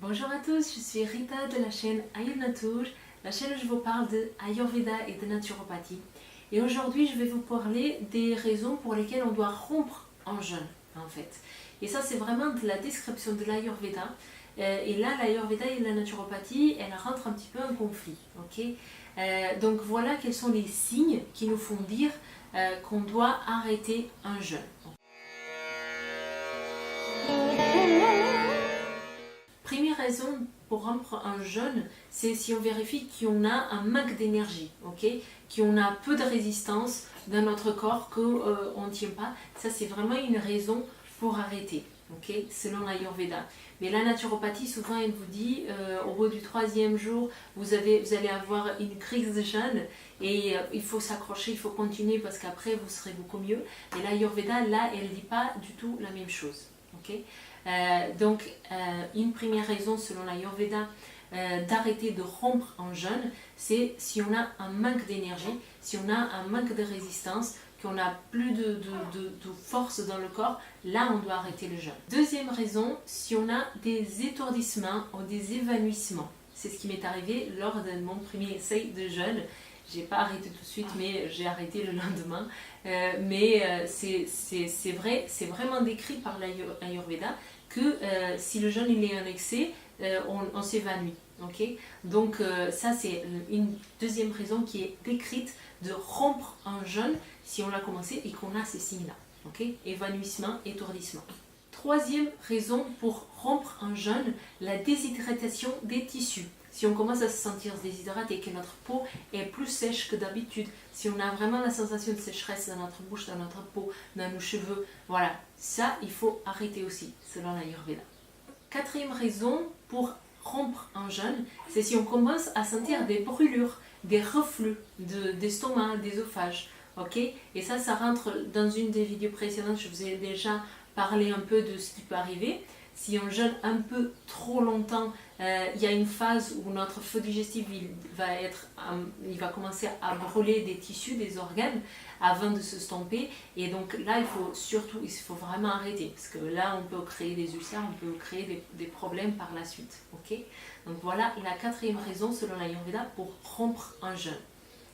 Bonjour à tous, je suis Rita de la chaîne Ayurnature, la chaîne où je vous parle de Ayurveda et de naturopathie. Et aujourd'hui, je vais vous parler des raisons pour lesquelles on doit rompre en jeûne, en fait. Et ça, c'est vraiment de la description de l'Ayurveda. Et là, l'Ayurveda et la naturopathie, elles rentrent un petit peu en conflit, ok? Donc voilà quels sont les signes qui nous font dire qu'on doit arrêter un jeûne. Première raison pour rompre un jeûne, c'est si on vérifie qu'on a un manque d'énergie, ok, qu'on a peu de résistance dans notre corps, qu'on ne tient pas. Ça, c'est vraiment une raison pour arrêter, ok, selon l'Ayurveda. Mais la naturopathie, souvent, elle vous dit, au bout du 3e jour, vous allez avoir une crise de jeûne et il faut s'accrocher, il faut continuer parce qu'après, vous serez beaucoup mieux. Et l'Ayurveda, là, elle ne dit pas du tout la même chose, ok. Donc, une première raison selon l'Ayurveda d'arrêter de rompre en jeûne, c'est si on a un manque d'énergie, si on a un manque de résistance, qu'on n'a plus de force dans le corps, là on doit arrêter le jeûne. Deuxième raison, si on a des étourdissements ou des évanouissements. C'est ce qui m'est arrivé lors de mon premier essai de jeûne. J'ai pas arrêté tout de suite, mais j'ai arrêté le lendemain. C'est vrai, c'est vraiment décrit par l'Ayurveda que si le jeûne il est en excès, on s'évanouit. Okay, donc ça c'est une deuxième raison qui est décrite de rompre un jeûne si on l'a commencé et qu'on a ces signes-là. Okay, évanouissement, étourdissement. Troisième raison pour rompre un jeûne, la déshydratation des tissus. Si on commence à se sentir déshydraté et que notre peau est plus sèche que d'habitude, si on a vraiment la sensation de sécheresse dans notre bouche, dans notre peau, dans nos cheveux, voilà, ça il faut arrêter aussi, selon l'Ayurveda. Quatrième raison pour rompre un jeûne, c'est si on commence à sentir des brûlures, des reflux d'estomac, d'œsophage. Ok, et ça rentre dans une des vidéos précédentes, je vous ai déjà parlé un peu de ce qui peut arriver. Si on jeûne un peu trop longtemps, il y a une phase où notre feu digestif il va commencer à brûler des tissus, des organes avant de se stomper. Et donc là, il faut vraiment arrêter parce que là, on peut créer des ulcères, on peut créer des problèmes par la suite. Okay, donc voilà la quatrième raison selon l'Ayurveda pour rompre un jeûne.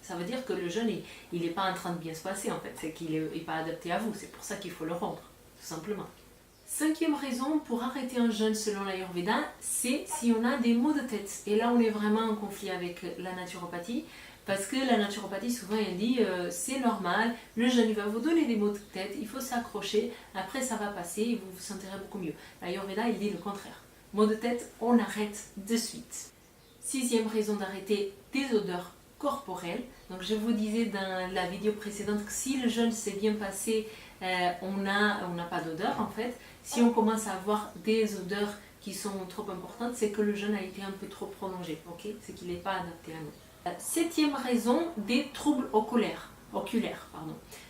Ça veut dire que le jeûne, il n'est pas en train de bien se passer en fait, c'est qu'il n'est pas adapté à vous. C'est pour ça qu'il faut le rompre, tout simplement. Cinquième raison pour arrêter un jeûne selon l'Ayurveda, c'est si on a des maux de tête. Et là, on est vraiment en conflit avec la naturopathie, parce que la naturopathie, souvent, elle dit c'est normal, le jeûne il va vous donner des maux de tête, il faut s'accrocher, après ça va passer et vous vous sentirez beaucoup mieux. L'Ayurveda, il dit le contraire. Maux de tête, on arrête de suite. Sixième raison d'arrêter, des odeurs corporelles. Donc je vous disais dans la vidéo précédente que si le jeûne s'est bien passé, on n'a pas d'odeur en fait. Si on commence à avoir des odeurs qui sont trop importantes, c'est que le jeûne a été un peu trop prolongé, ok, c'est qu'il n'est pas adapté à nous. Septième raison, des troubles oculaires.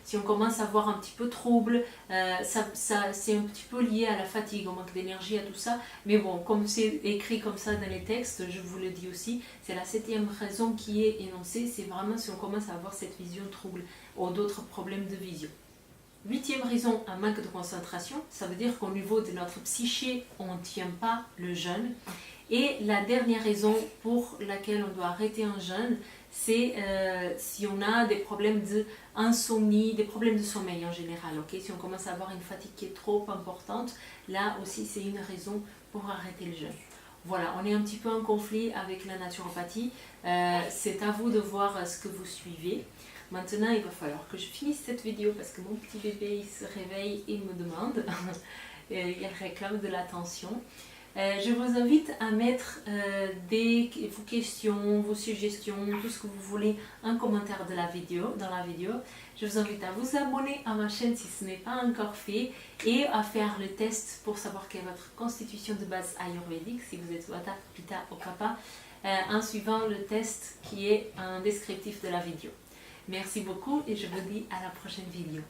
Si on commence à avoir un petit peu trouble, c'est un petit peu lié à la fatigue, au manque d'énergie, à tout ça. Mais bon, comme c'est écrit comme ça dans les textes, je vous le dis aussi, c'est la septième raison qui est énoncée, c'est vraiment si on commence à avoir cette vision trouble ou d'autres problèmes de vision. Huitième raison, un manque de concentration. Ça veut dire qu'au niveau de notre psyché, on ne tient pas le jeûne. Et la dernière raison pour laquelle on doit arrêter un jeûne, c'est si on a des problèmes d'insomnie, des problèmes de sommeil en général. Okay, si on commence à avoir une fatigue qui est trop importante, là aussi c'est une raison pour arrêter le jeûne. Voilà, on est un petit peu en conflit avec la naturopathie. C'est à vous de voir ce que vous suivez. Maintenant, il va falloir que je finisse cette vidéo parce que mon petit bébé il se réveille et me demande, il réclame de l'attention. Je vous invite à mettre vos questions, vos suggestions, tout ce que vous voulez en commentaire dans la vidéo. Je vous invite à vous abonner à ma chaîne si ce n'est pas encore fait et à faire le test pour savoir quelle est votre constitution de base ayurvédique, si vous êtes Vata, Pitta ou Kapha, en suivant le test qui est un descriptif de la vidéo. Merci beaucoup et je vous dis à la prochaine vidéo.